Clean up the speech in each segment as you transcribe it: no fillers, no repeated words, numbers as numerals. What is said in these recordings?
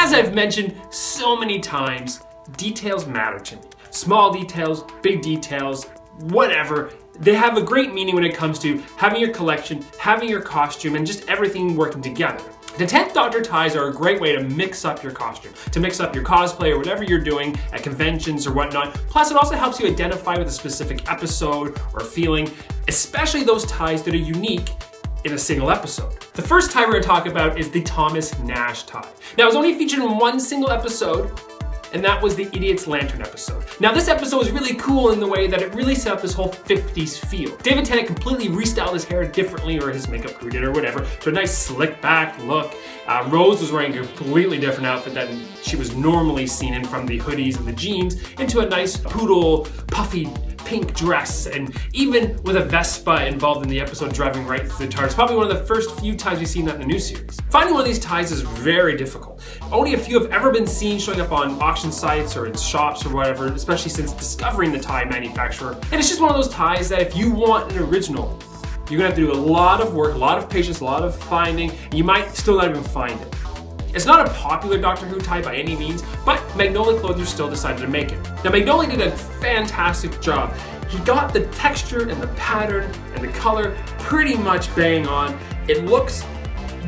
As I've mentioned so many times, details matter to me. Small details, big details, whatever. They have a great meaning when it comes to having your collection, having your costume, and just everything working together. The 10th Doctor ties are a great way to mix up your costume, to mix up your cosplay or whatever you're doing at conventions or whatnot. Plus, it also helps you identify with a specific episode or feeling, especially those ties that are unique in a single episode. The first tie we're going to talk about is the Thomas Nash tie. Now, it was only featured in one single episode, and that was the Idiot's Lantern episode. Now, this episode was really cool in the way that it really set up this whole 50s feel. David Tennant completely restyled his hair differently, or his makeup crew did, or whatever, to a nice slick back look. Rose was wearing a completely different outfit than she was normally seen in, from the hoodies and the jeans, into a nice poodle, puffy, pink dress, and even with a Vespa involved in the episode driving right through the TARDIS. Probably one of the first few times we've seen that in the new series. Finding one of these ties is very difficult. Only a few have ever been seen showing up on auction sites or in shops or whatever, especially since discovering the tie manufacturer. And it's just one of those ties that if you want an original, you're gonna have to do a lot of work, a lot of patience, a lot of finding, and you might still not even find it. It's not a popular Doctor Who tie by any means, but Magnoli Clothiers still decided to make it. Now, Magnoli did a fantastic job. He got the texture and the pattern and the color pretty much bang on. It looks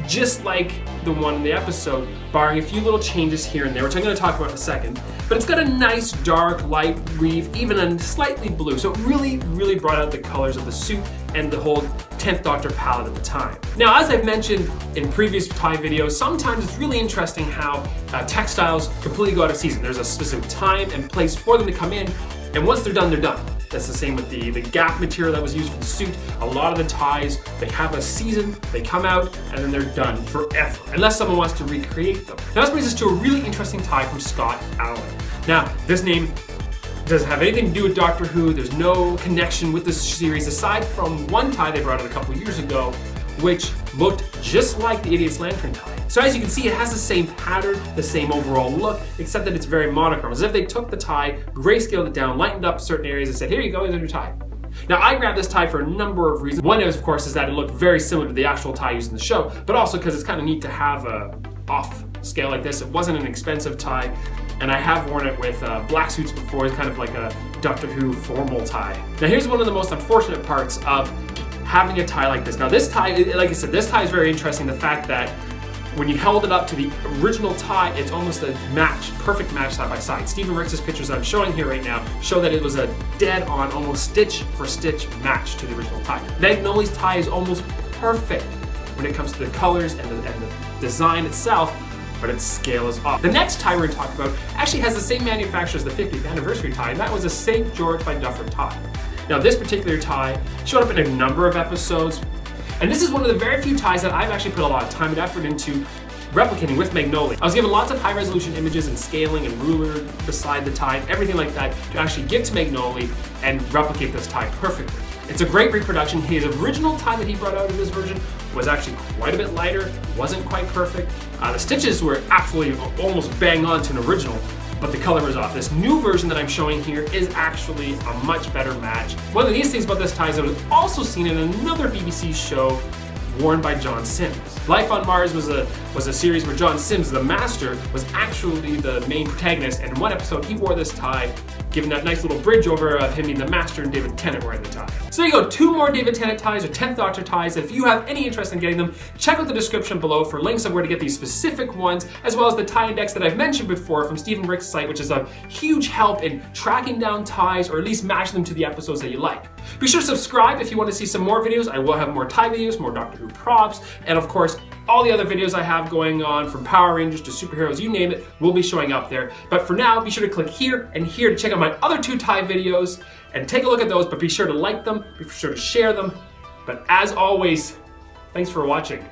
just like the one in the episode, barring a few little changes here and there, which I'm going to talk about in a second. But it's got a nice dark, light weave, even a slightly blue. So it really, really brought out the colors of the suit and the whole 10th Doctor palette at the time. Now, as I've mentioned in previous tie videos, sometimes it's really interesting how textiles completely go out of season. There's a specific time and place for them to come in, and once they're done, they're done. That's the same with the gap material that was used for the suit. A lot of the ties, they have a season, they come out, and then they're done forever, unless someone wants to recreate them. Now, this brings us to a really interesting tie from Scott Allen. Now, this name doesn't have anything to do with Doctor Who. There's no connection with this series aside from one tie they brought out a couple years ago, which looked just like the Idiot's Lantern tie. So as you can see, it has the same pattern, the same overall look, except that it's very monochrome. As if they took the tie, grayscaled it down, lightened up certain areas, and said, here you go, here's a new tie. Now, I grabbed this tie for a number of reasons. One is, of course, is that it looked very similar to the actual tie used in the show, but also because it's kind of neat to have a off scale like this. It wasn't an expensive tie, and I have worn it with black suits before. It's kind of like a Doctor Who formal tie. Now, here's one of the most unfortunate parts of having a tie like this. Now, this tie, like I said, this tie is very interesting. The fact that when you held it up to the original tie, it's almost a match, perfect match side by side. Stephen Rix's pictures that I'm showing here right now show that it was a dead-on, almost stitch-for-stitch match to the original tie. Magnoli's tie is almost perfect when it comes to the colors and the design itself, but its scale is off. The next tie we're going to talk about actually has the same manufacturer as the 50th anniversary tie, and that was a St. George by Duffer tie. Now, this particular tie showed up in a number of episodes, and this is one of the very few ties that I've actually put a lot of time and effort into replicating with Magnoli. I was given lots of high-resolution images and scaling and ruler beside the tie, everything like that, to actually give to Magnoli and replicate this tie perfectly. It's a great reproduction. His original tie that he brought out in this version was actually quite a bit lighter, wasn't quite perfect. The stitches were absolutely almost bang on to an original, but the color was off. This new version that I'm showing here is actually a much better match. One of the neatest things about this tie is that it was also seen in another BBC show worn by John Sims. Life on Mars was a series where John Sims, the Master, was actually the main protagonist, and in one episode he wore this tie, giving that nice little bridge over of him being the Master and David Tennant wearing the tie. So there you go, 2 more David Tennant ties or 10th Doctor ties. If you have any interest in getting them, check out the description below for links of where to get these specific ones, as well as the tie index that I've mentioned before from Stephen Rick's site, which is a huge help in tracking down ties or at least matching them to the episodes that you like. Be sure to subscribe if you want to see some more videos. I will have more tie videos, more Doctor Who props, and of course, all the other videos I have going on, from Power Rangers to superheroes, you name it, will be showing up there. But for now, be sure to click here and here to check out my other 2 tie videos and take a look at those, but be sure to like them, be sure to share them. But as always, thanks for watching.